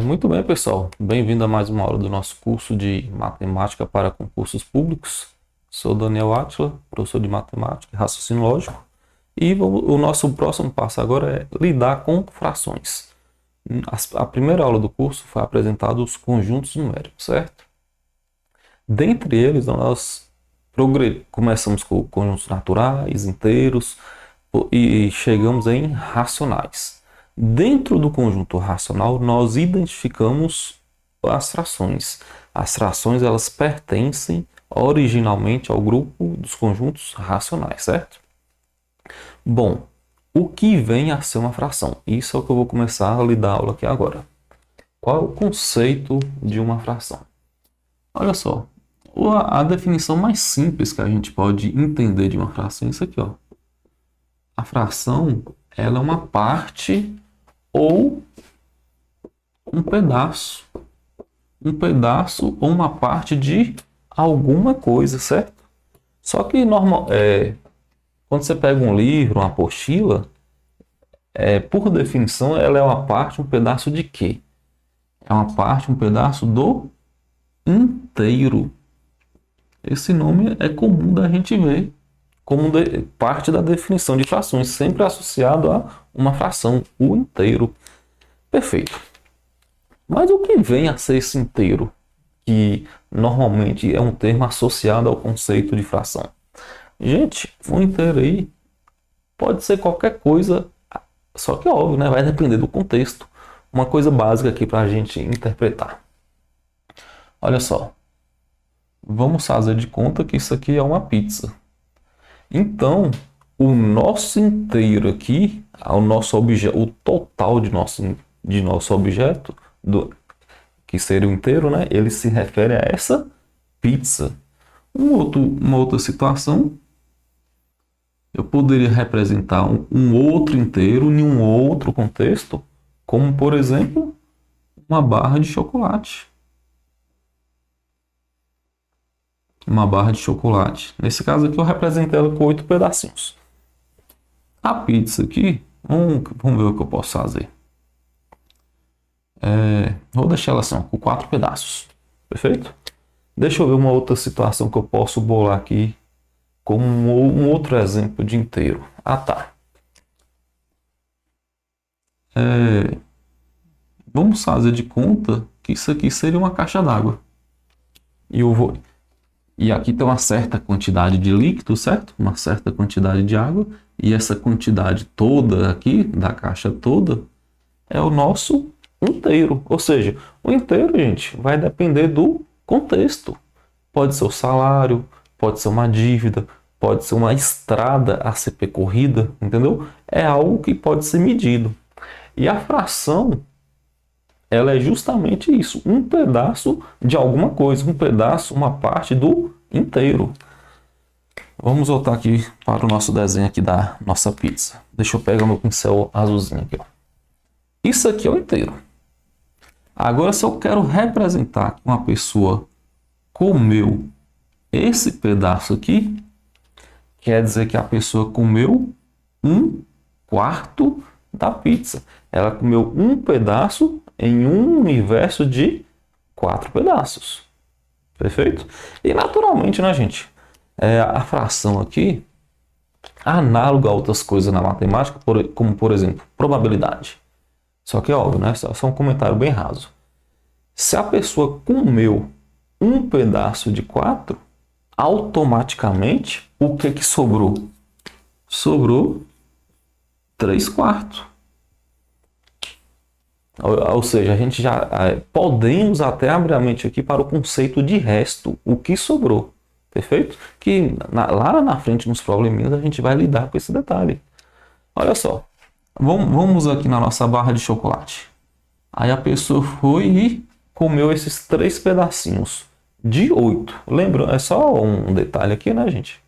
Muito bem, pessoal. Bem-vindo a mais uma aula do nosso curso de Matemática para Concursos Públicos. Sou Daniel Átila, professor de Matemática e Raciocínio Lógico. E o nosso próximo passo agora é lidar com frações. A primeira aula do curso foi apresentado os conjuntos numéricos, certo? Dentre eles, nós começamos com conjuntos naturais, inteiros e chegamos em racionais. Dentro do conjunto racional, nós identificamos as frações. As frações, elas pertencem originalmente ao grupo dos conjuntos racionais, certo? Bom, o que vem a ser uma fração? Isso é o que eu vou começar a lidar a aula aqui agora. Qual é o conceito de uma fração? Olha só, a definição mais simples que a gente pode entender de uma fração é isso aqui, ó. A fração, ela é uma parte ou um pedaço ou uma parte de alguma coisa, certo? Só que quando você pega um livro, uma apostila, por definição, ela é uma parte, um pedaço de quê? É uma parte, um pedaço do inteiro. Esse nome é comum da gente ver como parte da definição de frações, sempre associado a uma fração, o inteiro. Perfeito. Mas o que vem a ser esse inteiro, que normalmente é um termo associado ao conceito de fração? Gente, um inteiro aí pode ser qualquer coisa, só que óbvio, né? Vai depender do contexto. Uma coisa básica aqui para a gente interpretar. Olha só, vamos fazer de conta que isso aqui é uma pizza. Então, o nosso inteiro aqui, o nosso objeto, o total de nosso objeto, que seria o inteiro, né? Ele se refere a essa pizza. Uma outra situação, eu poderia representar um outro inteiro em um outro contexto, como, por exemplo, uma barra de chocolate. Uma barra de chocolate. Nesse caso aqui, eu representei ela com 8 pedacinhos. A pizza aqui, vamos ver o que eu posso fazer. Vou deixar ela assim, ó, com 4 pedaços. Perfeito? Deixa eu ver uma outra situação que eu posso bolar aqui como um outro exemplo de inteiro. Ah, tá. Vamos fazer de conta que isso aqui seria uma caixa d'água. E aqui tem uma certa quantidade de líquido, certo? Uma certa quantidade de água. E essa quantidade toda aqui, da caixa toda, é o nosso inteiro. Ou seja, o inteiro, gente, vai depender do contexto. Pode ser o salário, pode ser uma dívida, pode ser uma estrada a ser percorrida, entendeu? É algo que pode ser medido. E a fração, ela é justamente isso, um pedaço de alguma coisa, um pedaço, uma parte do inteiro. Vamos voltar aqui para o nosso desenho aqui da nossa pizza. Deixa eu pegar meu pincel azulzinho aqui, ó. Isso aqui é o inteiro. Agora, se eu quero representar que uma pessoa comeu esse pedaço aqui, quer dizer que a pessoa comeu 1/4 da pizza. Ela comeu um pedaço em um universo de 4 pedaços. Perfeito? E naturalmente, né, gente? A fração aqui, análoga a outras coisas na matemática, como por exemplo, probabilidade. Só que é óbvio, né? Só um comentário bem raso. Se a pessoa comeu um pedaço de 4, automaticamente, o que sobrou? Sobrou 3/4. Ou seja, a gente já podemos até abrir a mente aqui para o conceito de resto, o que sobrou. Perfeito? Que lá na frente, nos probleminhas, a gente vai lidar com esse detalhe. Olha só, vamos aqui na nossa barra de chocolate. Aí a pessoa foi e comeu esses 3 pedacinhos de 8. Lembra? É só um detalhe aqui, né, gente?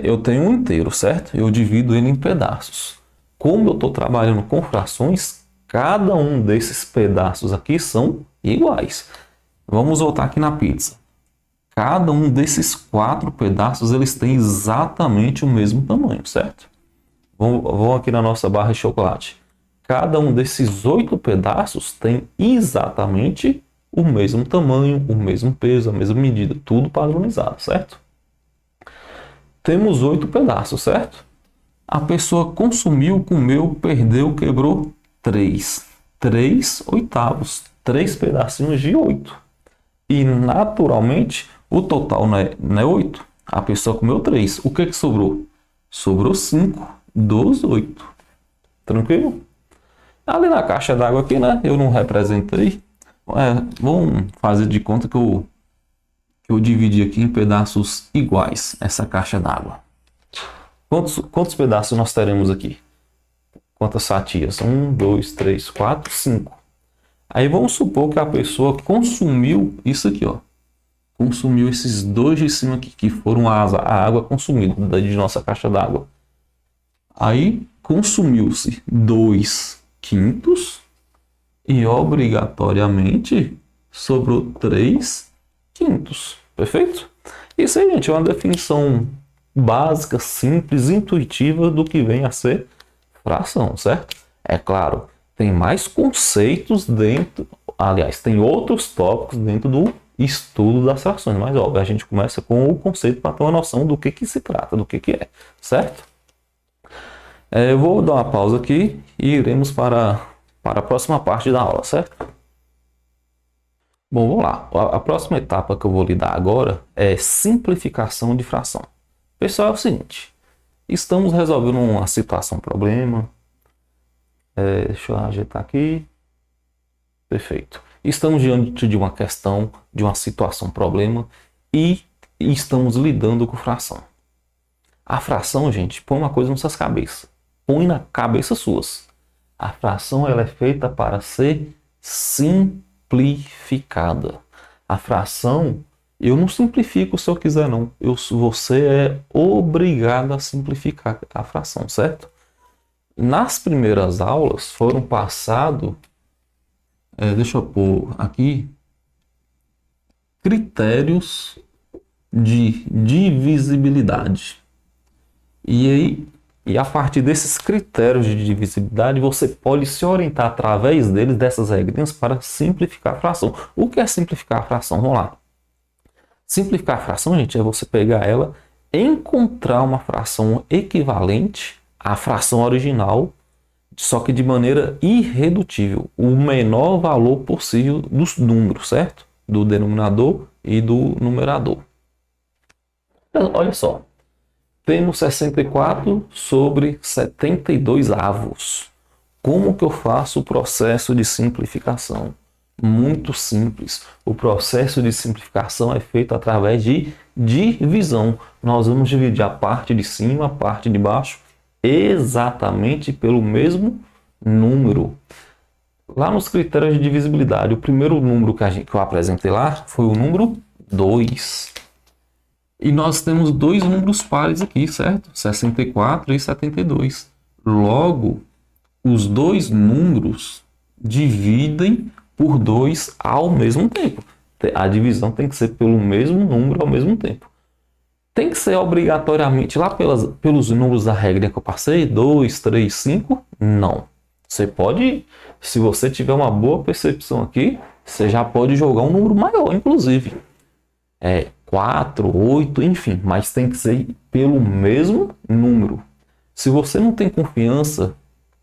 Eu tenho um inteiro, certo? Eu divido ele em pedaços. Como eu estou trabalhando com frações, cada um desses pedaços aqui são iguais. Vamos voltar aqui na pizza. Cada um desses 4 pedaços, eles têm exatamente o mesmo tamanho, certo? Vamos aqui na nossa barra de chocolate. cada um desses 8 pedaços tem exatamente o mesmo tamanho, o mesmo peso, a mesma medida, tudo padronizado, certo? Temos 8 pedaços, certo? A pessoa consumiu, comeu, perdeu, quebrou 3. 3 oitavos, 3 pedacinhos de 8. E naturalmente o total não é 8. A pessoa comeu 3. O que sobrou? Sobrou 5 dos 8. Tranquilo? Ali na caixa d'água aqui, né? Eu não representei. Vamos fazer de conta que eu dividi aqui em pedaços iguais essa caixa d'água. Quantos pedaços nós teremos aqui? Quantas fatias? 1, 2, 3, 4, 5. Aí vamos supor que a pessoa consumiu isso aqui, ó. Consumiu esses 2 de cima aqui, que foram a água consumida de nossa caixa d'água. Aí consumiu-se 2 quintos e obrigatoriamente sobrou 3 quintos. Perfeito? Isso aí, gente, é uma definição básica, simples, intuitiva do que vem a ser fração, certo? É claro, tem mais conceitos dentro, aliás, tem outros tópicos dentro do estudo das frações, mas óbvio, a gente começa com o conceito para ter uma noção do que se trata, do que é, certo? Eu vou dar uma pausa aqui e iremos para a próxima parte da aula, certo? Bom, vamos lá. A próxima etapa que eu vou lidar agora é simplificação de fração. Pessoal, é o seguinte, estamos resolvendo uma situação, um problema. Deixa eu ajeitar aqui. Perfeito. Estamos diante de uma questão, de uma situação, problema, e estamos lidando com fração. A fração, gente, põe uma coisa nas suas cabeças. Põe na cabeça suas. A fração ela é feita para ser simplificada. A fração, eu não simplifico se eu quiser, não. Você é obrigado a simplificar a fração, certo? Nas primeiras aulas foram passados, deixa eu pôr aqui, critérios de divisibilidade. E a partir desses critérios de divisibilidade, você pode se orientar através deles, dessas regrinhas, para simplificar a fração. O que é simplificar a fração? Vamos lá. Simplificar a fração, gente, é você pegar ela, encontrar uma fração equivalente à fração original, só que de maneira irredutível, o menor valor possível dos números, certo? Do denominador e do numerador. Então, olha só, temos 64 sobre 72 avos. Como que eu faço o processo de simplificação? Muito simples. O processo de simplificação é feito através de divisão. Nós vamos dividir a parte de cima, a parte de baixo, exatamente pelo mesmo número. Lá nos critérios de divisibilidade, o primeiro número que eu apresentei lá foi o número 2. E nós temos 2 números pares aqui, certo? 64 e 72. Logo, os 2 números dividem por 2 ao mesmo tempo. A divisão tem que ser pelo mesmo número ao mesmo tempo. Tem que ser obrigatoriamente lá pelos números da regra que eu passei, 2, 3, 5? Não. Você pode, se você tiver uma boa percepção aqui, você já pode jogar um número maior, inclusive. 4, 8, enfim, mas tem que ser pelo mesmo número. Se você não tem confiança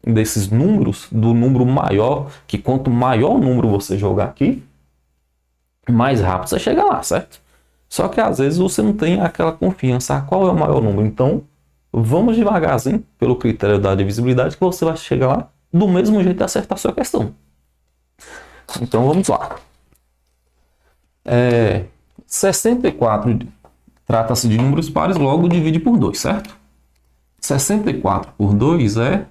desses números, do número maior, que quanto maior o número você jogar aqui, mais rápido você chega lá, certo? Só que às vezes você não tem aquela confiança, qual é o maior número? Então, vamos devagarzinho, pelo critério da divisibilidade, que você vai chegar lá do mesmo jeito de acertar a sua questão. Então, vamos lá. 64 trata-se de números pares, logo divide por 2, certo? 64 por 2 é...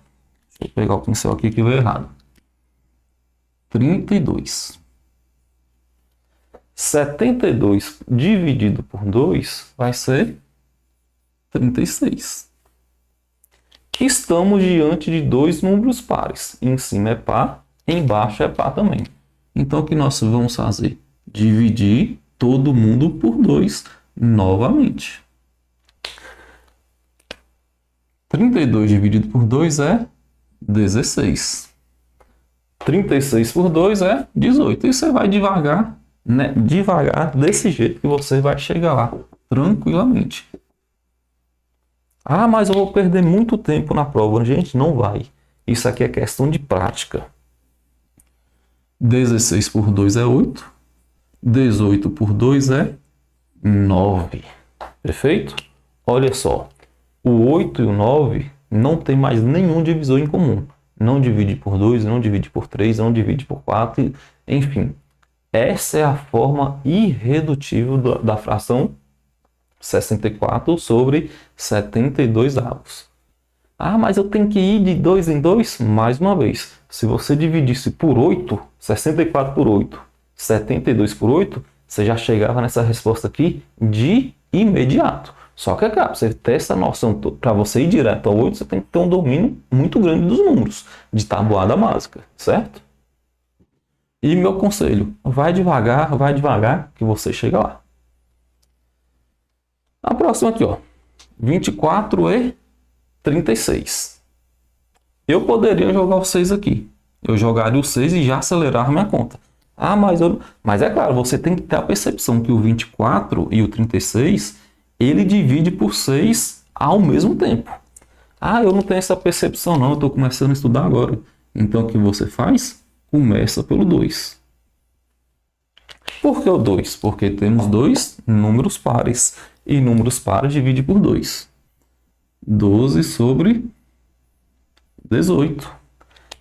Deixa eu pegar o pincel aqui que veio errado. 32. 72 dividido por 2 vai ser 36. Estamos diante de 2 números pares. Em cima é par, embaixo é par também. Então, o que nós vamos fazer? Dividir todo mundo por 2 novamente. 32 dividido por 2 é 16. 36 por 2 é 18. E você vai devagar, né? Devagar, desse jeito que você vai chegar lá, tranquilamente. Ah, mas eu vou perder muito tempo na prova. Gente, não vai. Isso aqui é questão de prática. 16 por 2 é 8. 18 por 2 é 9. Perfeito? Olha só. O 8 e o 9 não tem mais nenhum divisor em comum. Não divide por 2, não divide por 3, não divide por 4. Enfim, essa é a forma irredutível da fração 64 sobre 72 avos. Ah, mas eu tenho que ir de 2 em 2? Mais uma vez, se você dividisse por 8, 64 por 8, 72 por 8, você já chegava nessa resposta aqui de imediato. Só que, cara, para você ter essa noção, para você ir direto ao 8, você tem que ter um domínio muito grande dos números, de tabuada básica, certo? E meu conselho, vai devagar, que você chega lá. A próxima aqui, ó, 24 e 36. Eu poderia jogar o 6 aqui. Eu jogaria o 6 e já acelerar minha conta. Ah, mas é claro, você tem que ter a percepção que o 24 e o 36, ele divide por 6 ao mesmo tempo. Ah, eu não tenho essa percepção não, eu estou começando a estudar agora. Então o que você faz? Começa pelo 2. Por que o 2? Porque temos dois números pares. E números pares divide por 2. 12 sobre 18.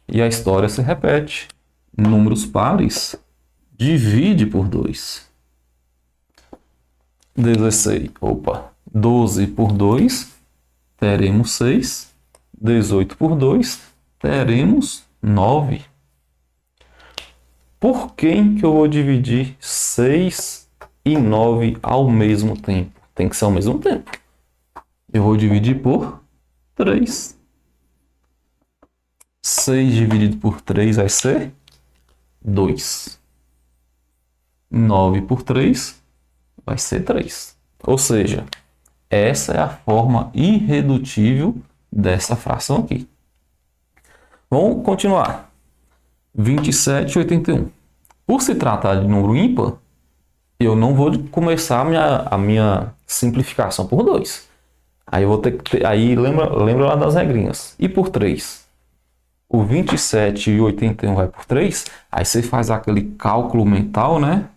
E a história se repete. Números pares divide por 2. 12 por 2, teremos 6. 18 por 2, teremos 9. Por quem que eu vou dividir 6 e 9 ao mesmo tempo? Tem que ser ao mesmo tempo. Eu vou dividir por 3. 6 dividido por 3 vai ser 2. 9 por 3 vai ser 3. Ou seja, essa é a forma irredutível dessa fração aqui. Vamos continuar. 27 e 81. Por se tratar de número ímpar, eu não vou começar a minha simplificação por 2. Aí eu vou ter que ter, aí lembra lá das regrinhas. E por 3? O 27 e 81 vai por 3. Aí você faz aquele cálculo mental, né?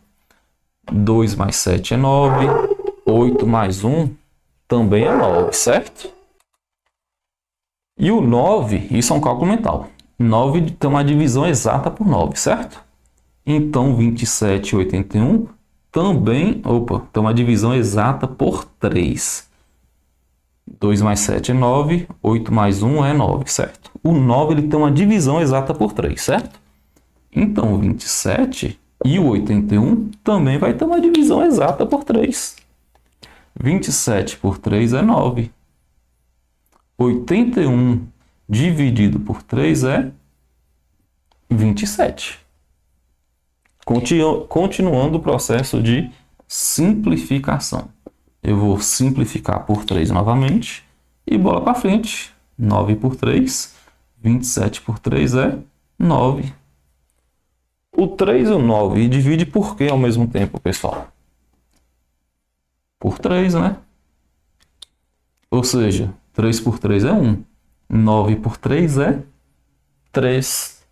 2 mais 7 é 9. 8 mais 1 também é 9, certo? E o 9, isso é um cálculo mental. 9 tem uma divisão exata por 9, certo? Então 27 e 81 também, tem uma divisão exata por 3. 2 mais 7 é 9, 8 mais 1 é 9, certo? O 9 ele tem uma divisão exata por 3, certo? Então o 27 e o 81 também vai ter uma divisão exata por 3. 27 por 3 é 9. 81 dividido por 3 é 27. Continuando o processo de simplificação. Eu vou simplificar por 3 novamente e bola para frente. 9 por 3, 27 por 3 é 9. O 3 e o 9 divide por quê ao mesmo tempo, pessoal? Por 3, né? Ou seja, 3 por 3 é 1. 9 por 3 é 3.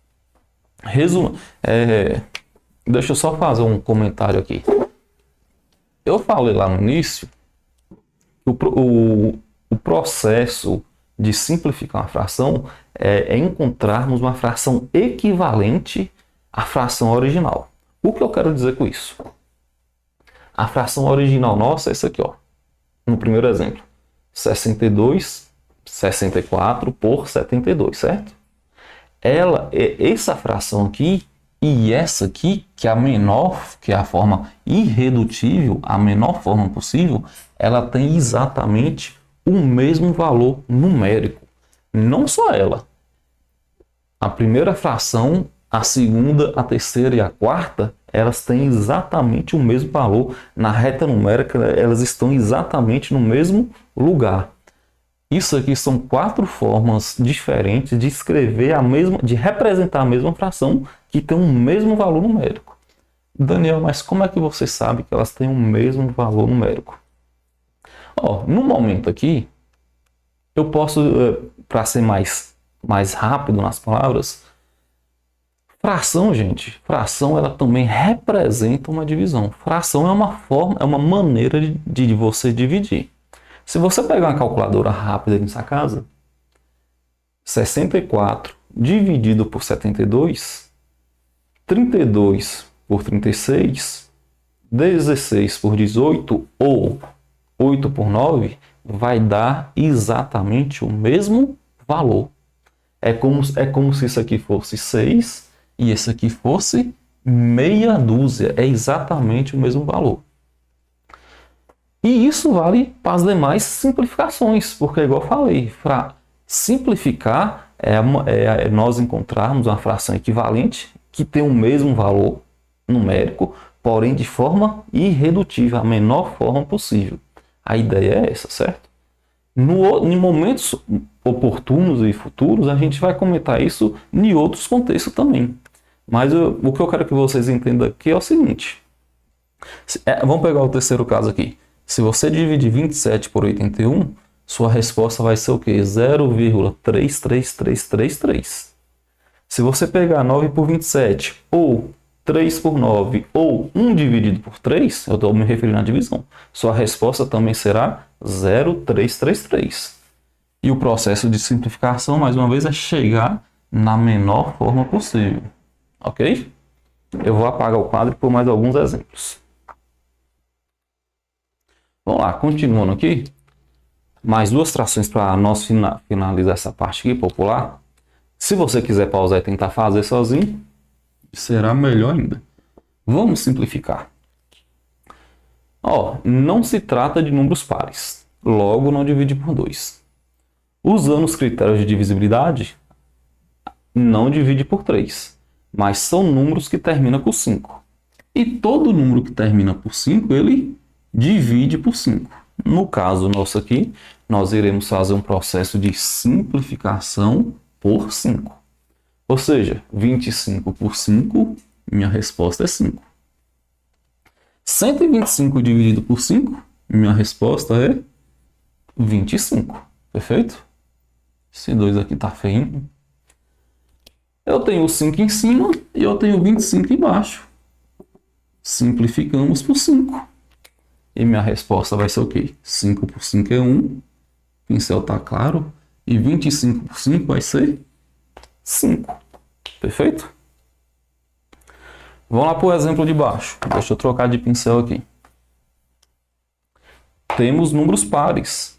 Deixa eu só fazer um comentário aqui. Eu falei lá no início o processo de simplificar uma fração é encontrarmos uma fração equivalente à fração original. O que eu quero dizer com isso? A fração original nossa é essa aqui, ó. No primeiro exemplo. 64 por 72, certo? Essa fração aqui e essa aqui, que é a menor, que é a forma irredutível, a menor forma possível, ela tem exatamente o mesmo valor numérico. Não só ela. A primeira fração, a segunda, a terceira e a quarta, elas têm exatamente o mesmo valor. Na reta numérica, elas estão exatamente no mesmo lugar. Isso aqui são 4 formas diferentes de escrever a mesma, de representar a mesma fração que tem o mesmo valor numérico. Daniel, mas como é que você sabe que elas têm o mesmo valor numérico? No momento aqui, eu posso, para ser mais rápido nas palavras, fração, gente, fração ela também representa uma divisão. Fração é uma forma, é uma maneira de você dividir. Se você pegar uma calculadora rápida em sua casa, 64 dividido por 72, 32 por 36, 16 por 18 ou 8 por 9 vai dar exatamente o mesmo valor. É como se isso aqui fosse 6 e esse aqui fosse meia dúzia. É exatamente o mesmo valor. E isso vale para as demais simplificações, porque, igual eu falei, para simplificar é nós encontrarmos uma fração equivalente que tem o mesmo valor numérico, porém de forma irredutível, a menor forma possível. A ideia é essa, certo? Em momentos oportunos e futuros, a gente vai comentar isso em outros contextos também. Mas o que eu quero que vocês entendam aqui é o seguinte. Vamos pegar o terceiro caso aqui. Se você dividir 27 por 81, sua resposta vai ser o quê? 0,33333. Se você pegar 9 por 27, ou 3 por 9, ou 1 dividido por 3, eu estou me referindo à divisão, sua resposta também será 0,333. E o processo de simplificação, mais uma vez, é chegar na menor forma possível. Ok? Eu vou apagar o quadro por mais alguns exemplos. Vamos lá, continuando aqui. Mais 2 frações para nós finalizar essa parte aqui, popular. Se você quiser pausar e tentar fazer sozinho, será melhor ainda. Vamos simplificar. Não se trata de números pares. Logo, não divide por 2. Usando os critérios de divisibilidade, não divide por 3. Mas são números que terminam por 5. E todo número que termina por 5, ele divide por 5. No caso nosso aqui, nós iremos fazer um processo de simplificação por 5. Ou seja, 25 por 5, minha resposta é 5. 125 dividido por 5, minha resposta é 25. Perfeito? Esse 2 aqui tá feio. Eu tenho 5 em cima e eu tenho 25 embaixo. Simplificamos por 5. E minha resposta vai ser o quê? 5 por 5 é 1. O pincel tá claro. E 25 por 5 vai ser 5. Perfeito? Vamos lá para o exemplo de baixo. Deixa eu trocar de pincel aqui. Temos números pares.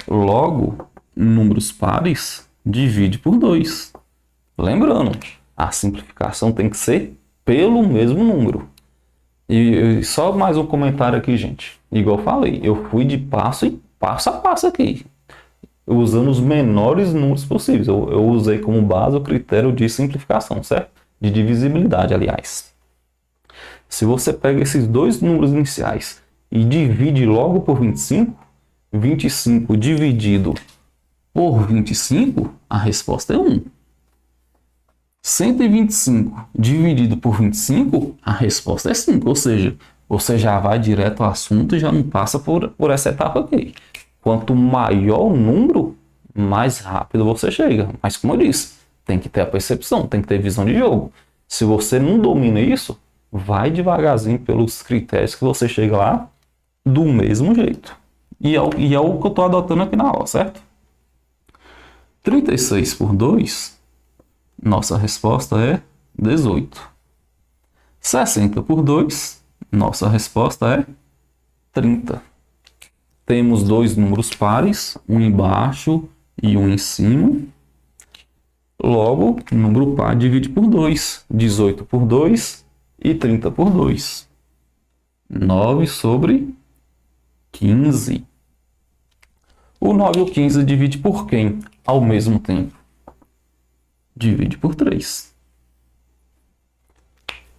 Logo, números pares divide por 2. Lembrando, a simplificação tem que ser pelo mesmo número. E só mais um comentário aqui, gente. Igual eu falei, eu fui de passo a passo aqui, usando os menores números possíveis. Eu usei como base o critério de simplificação, certo? De divisibilidade, aliás. Se você pega esses 2 números iniciais e divide logo por 25, 25 dividido por 25, a resposta é 1. 125 dividido por 25, a resposta é 5. Ou seja, você já vai direto ao assunto e já não passa por essa etapa aqui. Quanto maior o número, mais rápido você chega. Mas como eu disse, tem que ter a percepção, tem que ter visão de jogo. Se você não domina isso, vai devagarzinho pelos critérios que você chega lá do mesmo jeito. E é o que eu estou adotando aqui na aula, certo? 36 por 2... nossa resposta é 18. 60 por 2, nossa resposta é 30. Temos 2 números pares, um embaixo e um em cima. Logo, número par divide por 2. 18 por 2 e 30 por 2. 9 sobre 15. O 9 e o 15 divide por quem ao mesmo tempo? Divide por 3.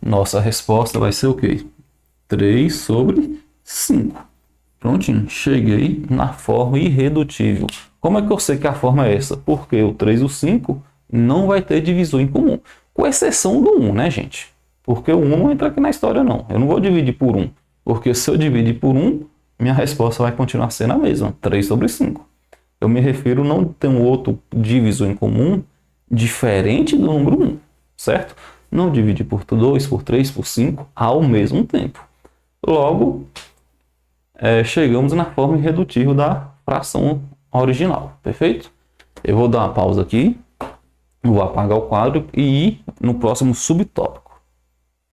Nossa resposta vai ser o quê? 3 sobre 5. Prontinho, cheguei na forma irredutível. Como é que eu sei que a forma é essa? Porque o 3 e o 5 não vai ter divisor em comum. Com exceção do 1, né, gente? Porque o 1 não entra aqui na história, não. Eu não vou dividir por 1. Porque se eu dividir por 1, minha resposta vai continuar sendo a mesma, 3 sobre 5. Eu me refiro não ter um outro divisor em comum diferente do número 1, certo? Não dividir por 2, por 3, por 5 ao mesmo tempo. Logo, chegamos na forma irredutível da fração original, perfeito? Eu vou dar uma pausa aqui, vou apagar o quadro e ir no próximo subtópico.